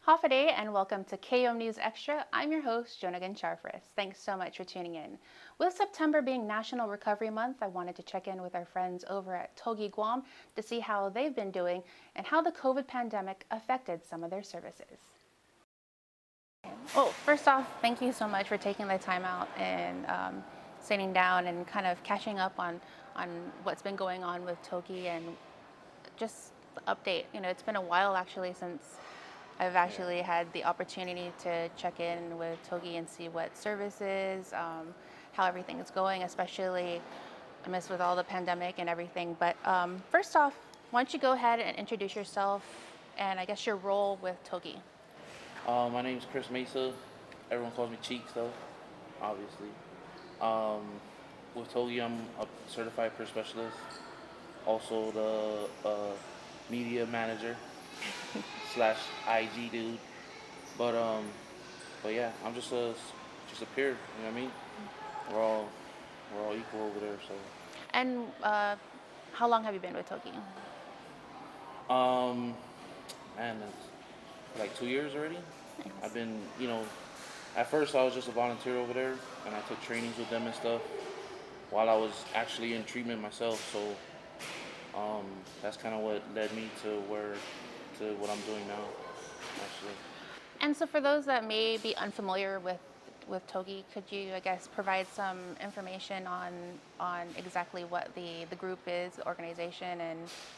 Hoffaday and welcome to KOM News Extra. I'm your host, Joan Charfris. Thanks so much for tuning in. With September being National Recovery Month, I wanted to check in with our friends over at Togi Guam to see how they've been doing and how the COVID pandemic affected some of their services. Well, first off, thank you so much for taking the time out and sitting down and kind of catching up on what's been going on with Togi and just the update. It's been a while actually since I've actually had the opportunity to check in with Togi and see what services, how everything is going, especially amidst with all the pandemic and everything. But first off, why don't you go ahead and introduce yourself and I guess your role with Togi. My name's Chris Mesa. Everyone calls me Cheeks, though, obviously. Um, with Togi, I'm a certified peer specialist, also the media manager slash IG dude. But but yeah, I'm just a peer. You know what I mean? We're all equal over there. And how long have you been with Togi? So man, that's like 2 years already. Nice. I've been, at first I was just a volunteer over there, and I took trainings with them and stuff while I was actually in treatment myself. So that's kind of what led me to what I'm doing now, actually. And so for those that may be unfamiliar with Togi, could you, I guess, provide some information on exactly what the group is, the organization,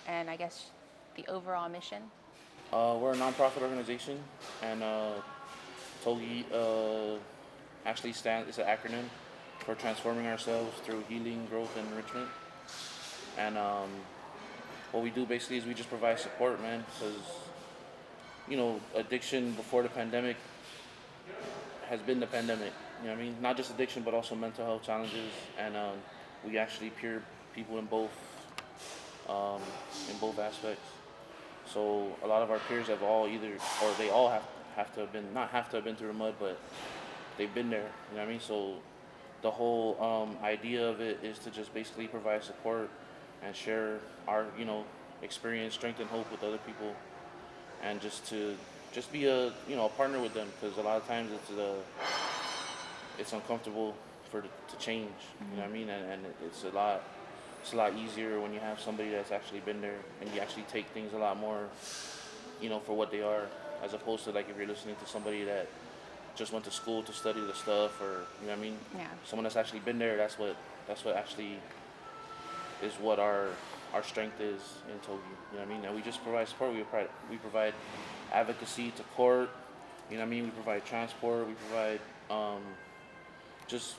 and I guess the overall mission? We're a nonprofit organization, and Togi actually stands. It's an acronym for transforming ourselves through healing, growth, and enrichment. And what we do basically is we just provide support, man, because addiction before the pandemic has been the pandemic. You know what I mean? Not just addiction, but also mental health challenges, and we actually peer people in both aspects. So a lot of our peers have all either, or they all have to have been, not have to have been through the mud, but they've been there. You know what I mean? So the whole idea of it is to just basically provide support and share our, experience, strength, and hope with other people, and just be a partner with them, because a lot of times it's uncomfortable to change. You know what I mean? And it's a lot easier when you have somebody that's actually been there, and you actually take things a lot more, for what they are, as opposed to like if you're listening to somebody that just went to school to study the stuff, or you know what I mean? Yeah. Someone that's actually been there. That's what actually is what our strength is in Togi. You know what I mean? And we just provide support. We provide advocacy to court. You know what I mean? We provide transport. We provide just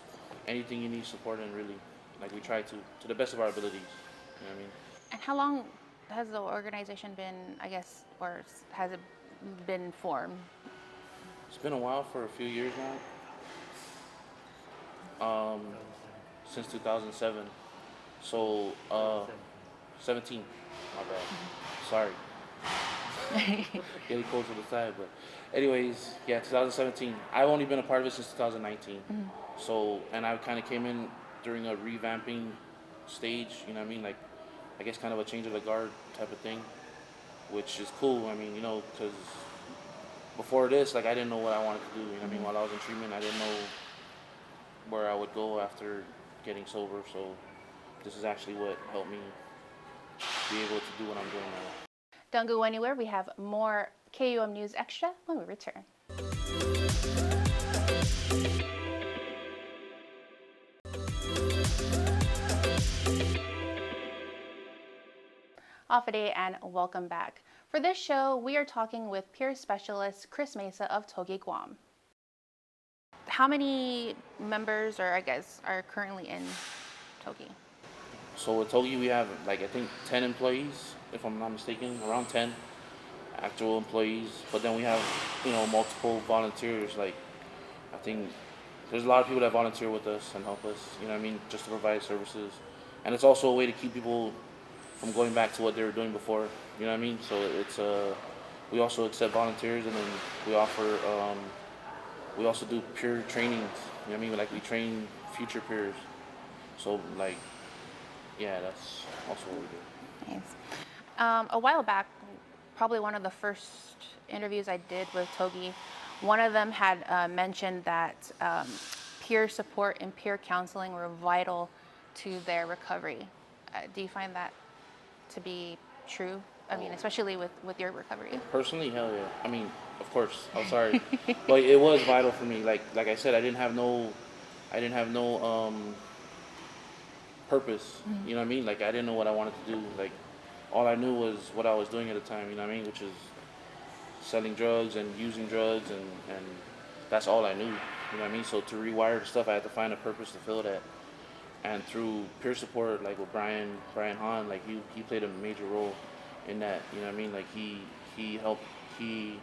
anything you need support in, really. Like we try to the best of our abilities. You know what I mean? And how long has the organization been, I guess, or has it been formed? It's been a while, for a few years now. Since 2007. So 17. My bad. Sorry. Getting close to the side, but anyways, yeah, 2017. I've only been a part of it since 2019. So, and I kind of came in during a revamping stage, you know what I mean? Like, I guess kind of a change of the guard type of thing, which is cool. I mean, because before this, like, I didn't know what I wanted to do. You know what I mean? While I was in treatment, I didn't know where I would go after getting sober. So this is actually what helped me be able to do what I'm doing now. Don't go anywhere. We have more KUM News Extra when we return. Hoffaday and welcome back. For this show, we are talking with peer specialist Chris Mesa of Togi Guam. How many members, or I guess, are currently in Togi? So with Togi, we have like I think 10 employees, if I'm not mistaken, around 10 actual employees. But then we have multiple volunteers. Like I think there's a lot of people that volunteer with us and help us. You know what I mean? Just to provide services, and it's also a way to keep people from going back to what they were doing before. You know what I mean? So it's we also accept volunteers, and then we offer we also do peer trainings. You know what I mean? Like we train future peers. So like, yeah, that's also what we do. Nice. A while back, probably one of the first interviews I did with Togi, one of them had mentioned that peer support and peer counseling were vital to their recovery. Do you find that to be true? I mean, especially with your recovery. Personally, hell yeah. I mean, of course. I'm sorry, but it was vital for me. Like I said, I didn't have no purpose. You know what I mean? Like I didn't know what I wanted to do. Like all I knew was what I was doing at the time. You know what I mean? Which is selling drugs and using drugs, and that's all I knew. You know what I mean? So to rewire the stuff, I had to find a purpose to fill that. And through peer support, like with Brian Hahn, like he played a major role in that. You know what I mean? Like he helped. He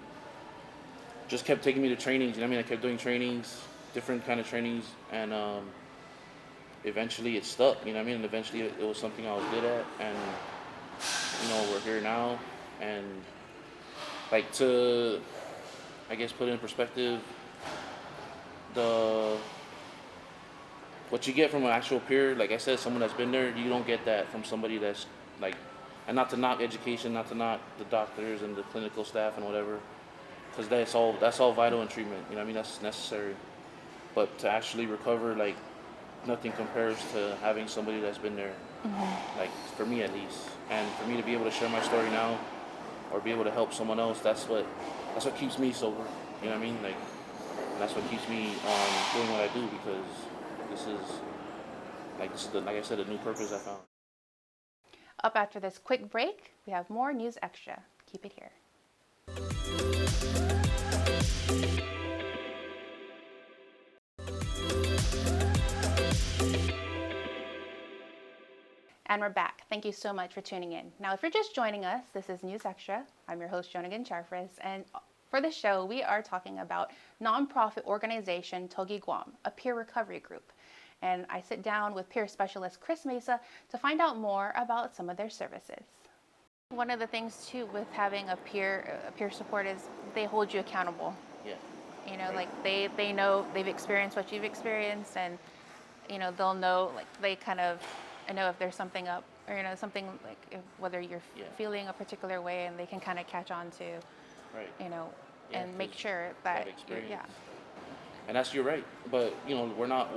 just kept taking me to trainings. You know what I mean? I kept doing trainings, different kind of trainings, and eventually it stuck. You know what I mean? And eventually it was something I was good at, and we're here now. And like to, I guess, put it in perspective, the what you get from an actual peer, like I said, someone that's been there, you don't get that from somebody that's like, and not to knock education, not to knock the doctors and the clinical staff and whatever, because that's all vital in treatment. You know what I mean? That's necessary. But to actually recover, like nothing compares to having somebody that's been there. Like for me at least, and for me to be able to share my story now, or be able to help someone else, that's what keeps me sober. You know what I mean? Like that's what keeps me doing what I do, because this is like I said, a new purpose I found. Up after this quick break, we have more News Extra. Keep it here. And we're back. Thank you so much for tuning in. Now, if you're just joining us, this is News Extra. I'm your host, Joan Charfris, and for the show, we are talking about nonprofit organization Togi Guam, a peer recovery group. And I sit down with peer specialist Chris Mesa to find out more about some of their services. One of the things too with having a peer support is they hold you accountable. Yeah. Right. Like they know, they've experienced what you've experienced, and they'll know, like they kind of know if there's something up, or something like whether you're feeling a particular way, and they can kind of catch on to, right. And make sure that And that's, you're right, but we're not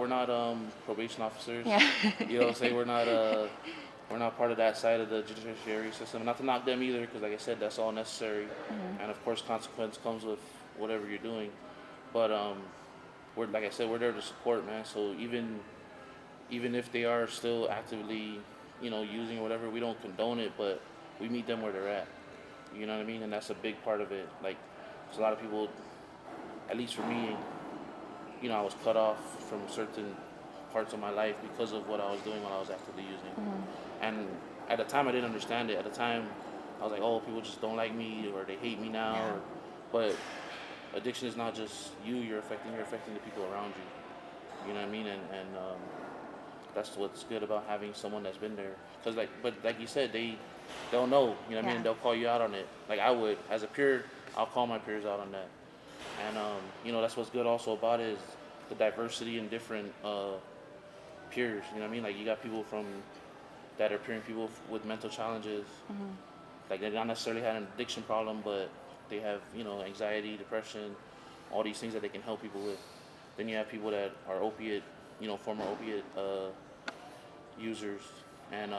probation officers. Yeah. You know what I'm saying? We're not part of that side of the judiciary system. Not to knock them either, because like I said, that's all necessary, and of course consequence comes with whatever you're doing. But we're, like I said, we're there to support, man. So even if they are still actively using or whatever, we don't condone it, but we meet them where they're at. You know what I mean? And that's a big part of it. Like, there's a lot of people, at least for me, I was cut off from certain parts of my life because of what I was doing when I was actively using. And at the time, I didn't understand it. At the time, I was like, oh, people just don't like me, or they hate me now. Yeah. But addiction is not just you're affecting the people around you. You know what I mean? And that's what's good about having someone that's been there. Because like you said, they'll know. You know what I mean? They'll call you out on it. Like I would, as a peer, I'll call my peers out on that. And that's what's good also about it, is the diversity in different peers. You know what I mean? Like you got people that are peering people with mental challenges. Like they not necessarily had an addiction problem, but they have anxiety, depression, all these things that they can help people with. Then you have people that are former opiate users, and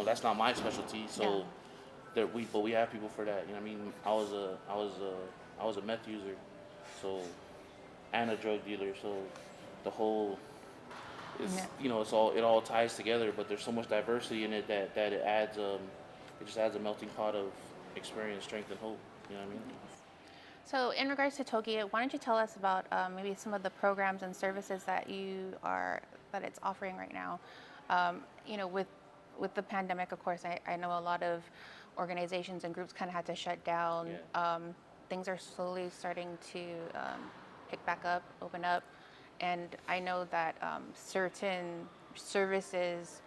that's not my specialty. So we have people for that. You know what I mean? I was a meth user, so, and a drug dealer. So the whole it all ties together. But there's so much diversity in it that it adds it just adds a melting pot of experience, strength, and hope. You know what I mean? So in regards to Togi, why don't you tell us about maybe some of the programs and services that it's offering right now? With the pandemic, of course, I know a lot of organizations and groups kind of had to shut down. Yeah. Things are slowly starting to pick back up, open up, and I know that certain services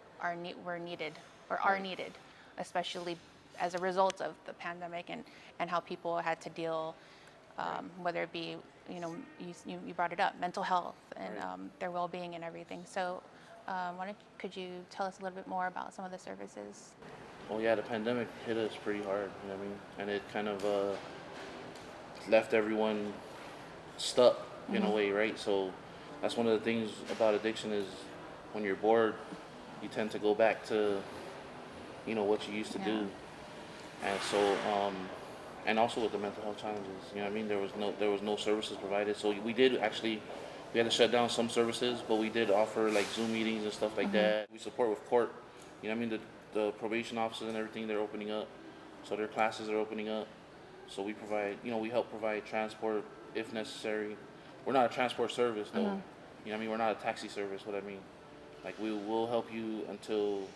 were needed or are needed, especially as a result of the pandemic and how people had to deal. Whether it be, you brought it up, mental health and their well-being and everything. So, could you tell us a little bit more about some of the services? Oh yeah, the pandemic hit us pretty hard. You know what I mean? And it kind of left everyone stuck in a Hmm. way, right? So that's one of the things about addiction is when you're bored, you tend to go back to what you used to Yeah. do, and so and also with the mental health challenges, you know what I mean. There was no services provided, so we had to shut down some services, but we did offer like Zoom meetings and stuff like Hmm. that. We support with court, you know what I mean. The probation officers and everything, they're opening up, so their classes are opening up. So we provide, we help provide transport if necessary. We're not a transport service though. Hmm. You know what I mean? We're not a taxi service. What I mean, like we will help you until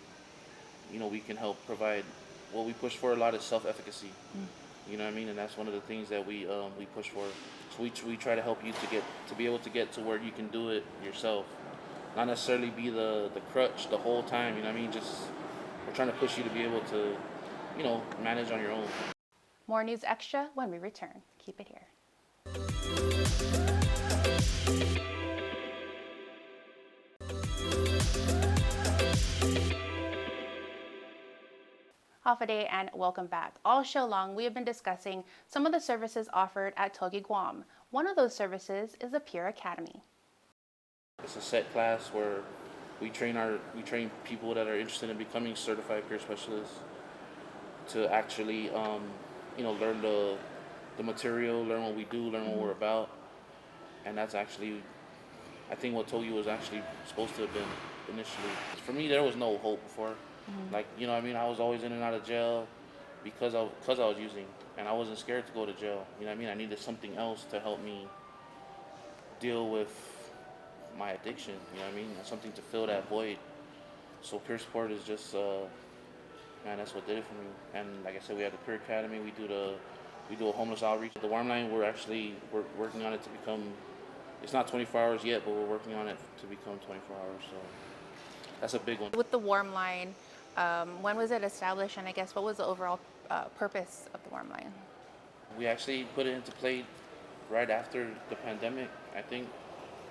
we can help provide. What we push for a lot is self-efficacy. You know what I mean? And that's one of the things that we push for. So we try to help you to be able to get to where you can do it yourself, not necessarily be the crutch the whole time. You know what I mean? Just we're trying to push you to be able to manage on your own. More news extra when we return. Keep it here. Half a day and welcome back. All show long, we have been discussing some of the services offered at Togi Guam. One of those services is the Peer Academy. It's a set class where we train people that are interested in becoming certified peer specialists to actually learn the material, learn what we do, learn what we're Hmm. about, and that's actually I think what Togi was actually supposed to have been initially. For me, there was no hope before. Hmm. Like, I mean, I was always in and out of jail because I was using, and I wasn't scared to go to jail. You know what I mean? I needed something else to help me deal with my addiction. You know what I mean? Something to fill that void. So peer support is just, man, that's what did it for me. And like I said, we have the peer academy. We do a homeless outreach. The warm line, we're working on it to become. It's not 24 hours yet, but we're working on it to become 24 hours. So that's a big one. With the Warm Line, when was it established, and I guess what was the overall purpose of the Warm Line? We actually put it into play right after the pandemic, I think,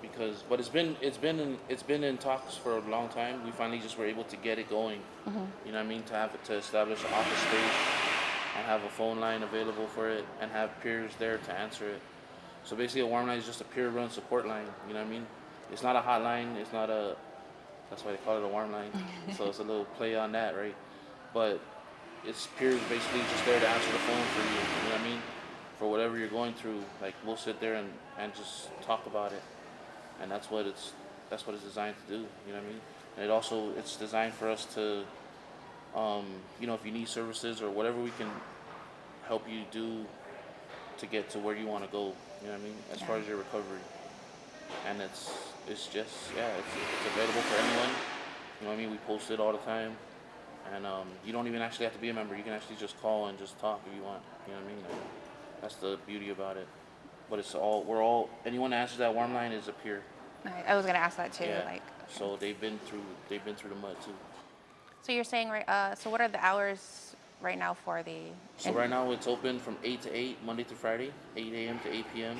because but it's been in talks for a long time. We finally just were able to get it going. Hmm. You know what I mean? To establish an office space and have a phone line available for it and have peers there to answer it. So basically, a warm line is just a peer run support line. You know what I mean? It's not a hotline. It's not a. That's why they call it a warm line. So it's a little play on that, right? But it's peers basically just there to answer the phone for you. You know what I mean? For whatever you're going through, like we'll sit there and just talk about it, and that's what it's designed to do. You know what I mean? And it's designed for us to, if you need services or whatever we can help you do to get to where you want to go. You know what I mean? As Yeah. far as your recovery, and it's just it's available for anyone. You know what I mean? We post it all the time, and you don't even actually have to be a member. You can actually just call and just talk if you want. You know what I mean? Like, that's the beauty about it. But anyone that answers that warm line is a peer. I was gonna ask that too. Yeah. Like, okay. So they've been through the mud too. So you're saying, right? So what are the hours right now for the? So right now it's open from 8 to 8, Monday through Friday, 8 a.m. to 8 p.m.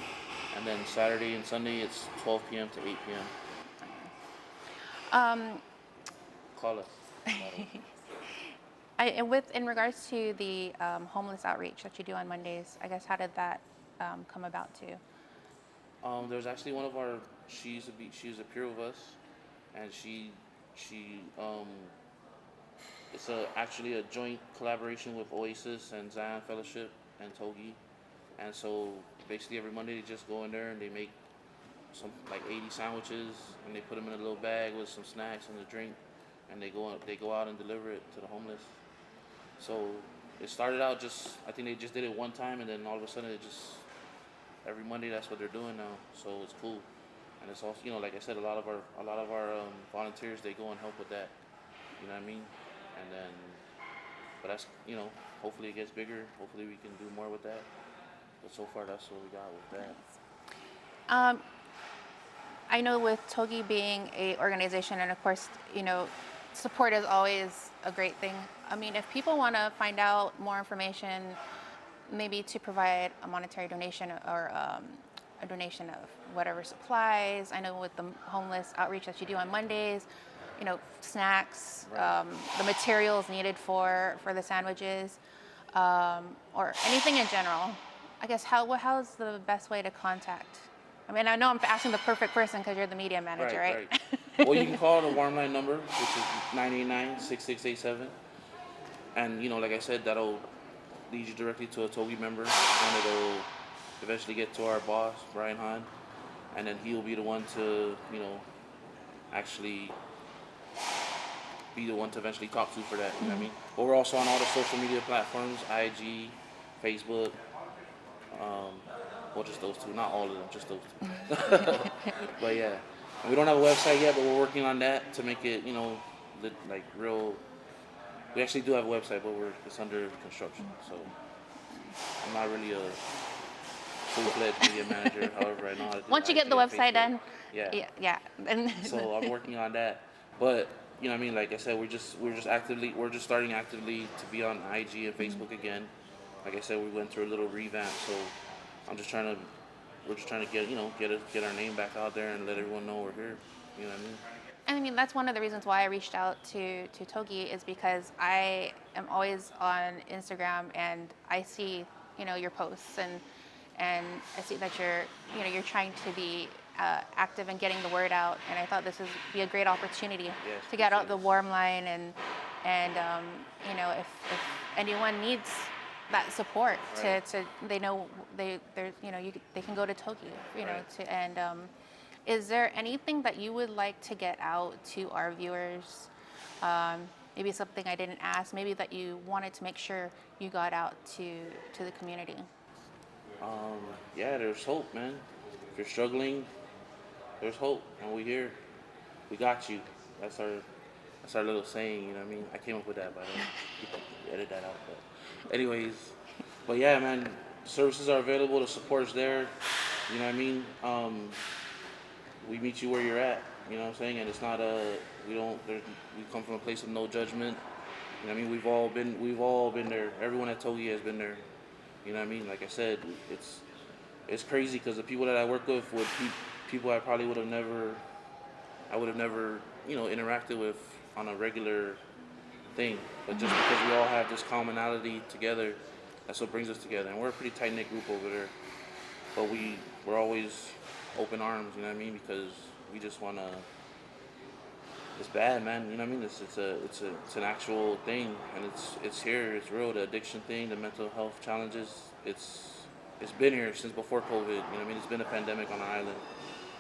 And then Saturday and Sunday it's 12 p.m. to 8 p.m. Um, Call us. in regards to the homeless outreach that you do on Mondays, I guess how did that come about too? There's actually one of our. She's a peer with us, and she it's actually a joint collaboration with Oasis and Zion Fellowship and Togi, and so basically every Monday they just go in there and they make some like 80 sandwiches and they put them in a little bag with some snacks and a drink, and they go out and deliver it to the homeless. So it started out just I think they just did it one time, and then all of a sudden it just every Monday that's what they're doing now. So it's cool, and it's also like I said, a lot of our volunteers they go and help with that. You know what I mean? And then, but that's hopefully it gets bigger. Hopefully we can do more with that. But so far that's what we got with that. Um, I know with Togi being a organization, and of course, support is always a great thing. I mean, if people want to find out more information, maybe to provide a monetary donation or a donation of whatever supplies. I know with the homeless outreach that you do on Mondays, snacks, Right. the materials needed for the sandwiches, or anything in general. I guess how's the best way to contact? I mean, I know I'm asking the perfect person because you're the media manager, Right, right? right. Well, you can call the warm line number, which is 989-6687. And, like I said, that'll lead you directly to a Togi member, and it'll eventually get to our boss, Brian Hahn. And then he'll be the one to, actually be the one to eventually talk to for that, you know what I mean? But we're also on all the social media platforms, IG, Facebook, well, just those two, not all of them, just those two. But yeah, and we don't have a website yet, but we're working on that to make it, like real. We actually do have a website, but it's under construction. So I'm not really a full-fledged media manager. However, I know how to do Once you get IG the and website Facebook. done, Yeah. yeah. And So I'm working on that. But you know what I mean? Like I said, we're just starting actively to be on IG and Facebook again. Like I said, we went through a little revamp, so I'm just trying to we're just trying to get our name back out there and let everyone know we're here. You know what I mean? And I mean, that's one of the reasons why I reached out to Togi is because I am always on Instagram and I see, your posts and I see that you're trying to be active and getting the word out. And I thought this would be a great opportunity Yes, to get out appreciate the it. warm line and if anyone needs that support Right. to they know there's they can go to Togi, Right. to and is there anything that you would like to get out to our viewers? Maybe something I didn't ask, maybe that you wanted to make sure you got out to the community. Yeah, there's hope, man. If you're struggling, there's hope, and we here. We got you. That's our little saying. You know what I mean? I came up with that, by the way. You can edit that out, but anyways. But yeah, man. Services are available. The support's there. You know what I mean? We meet you where you're at. You know what I'm saying? And it's not we don't we come from a place of no judgment. You know what I mean? We've all been there. Everyone at Togi has been there. You know what I mean? Like I said, it's crazy because the people that I work with would people I would have never interacted with on a regular thing. But just because we all have this commonality together, that's what brings us together. And we're a pretty tight knit group over there. But we're always open arms. You know what I mean? Because we just wanna. It's bad, man. You know what I mean? It's an actual thing, and it's here. It's real. The addiction thing, the mental health challenges. It's been here since before COVID. You know what I mean? It's been a pandemic on the island,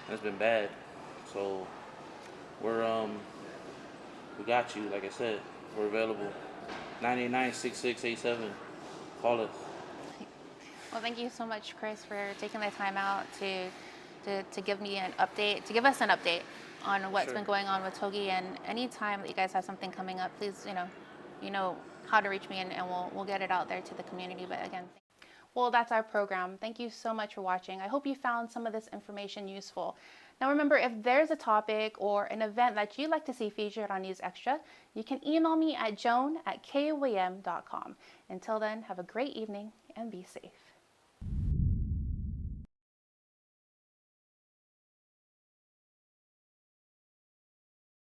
and it's been bad. So we're we got you. Like I said, we're available. 989-6687. Call us. Well, thank you so much, Chris, for taking the time out to give me an update, to give us an update on what's Sure. been going on with Togi. And anytime that you guys have something coming up, please, you know how to reach me, and we'll get it out there to the community. But again, well, that's our program. Thank you so much for watching. I hope you found some of this information useful. Now remember, if there's a topic or an event that you'd like to see featured on News Extra, you can email me at joan@koam.com. Until then, have a great evening and be safe.